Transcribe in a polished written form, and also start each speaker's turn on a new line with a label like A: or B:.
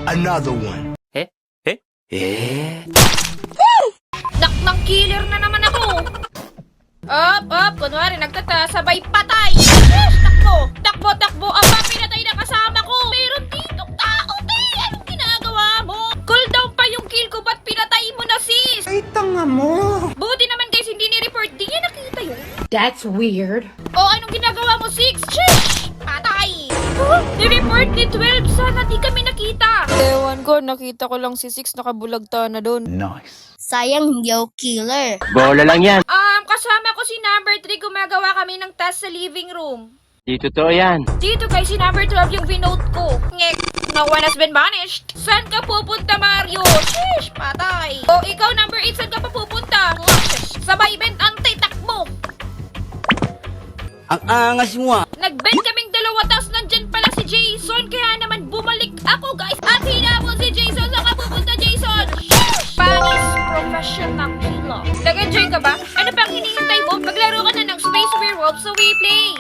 A: Another one.
B: Naknang killer na naman ako! Up! Kunwari nagtatasabay patay! Takbo! Takbo! Aba, pinatay na kasama ko! Meron ditong tao, te! Anong ginagawa mo? Cooldown pa yung kill ko, ba't pinatay mo na, sis?
A: Ay, tanga mo.
B: Buti naman guys, hindi ni-report. Di niya nakita yun.
C: That's weird.
B: Oh, anong ginagawa mo, Six? Shish! Patay! Huh? Ni-report ni 12. Sana di kami nakita. Ewan ko, nakita ko lang si Six nakabulagta na doon.
A: Nice.
D: Sayang hindi ako killer.
E: Bola lang yan.
B: Kasama ko si number 3. Gumagawa kami ng task sa living room.
E: Di totoo yan.
B: Dito guys, si number 12 yung vinote ko. Ngek, no one has been banished. Saan ka pupunta, Mario? Shish, patay. O, ikaw number 8, saan ka pa pupunta? Shish, sabay bent anti-takbo.
A: Ang angas mo.
B: Nag-bend kaming dalawa, tapos nandyan pala si Jason. Kaya naman bumalik ako, guys. At hinabol si Jason. Saan ka pupunta, Jason? Shish! Panis professional killer. Nag-enjoy ka ba? Ano pang hinihintay mo? Maglaro ka na ng Space Werewolf so we play.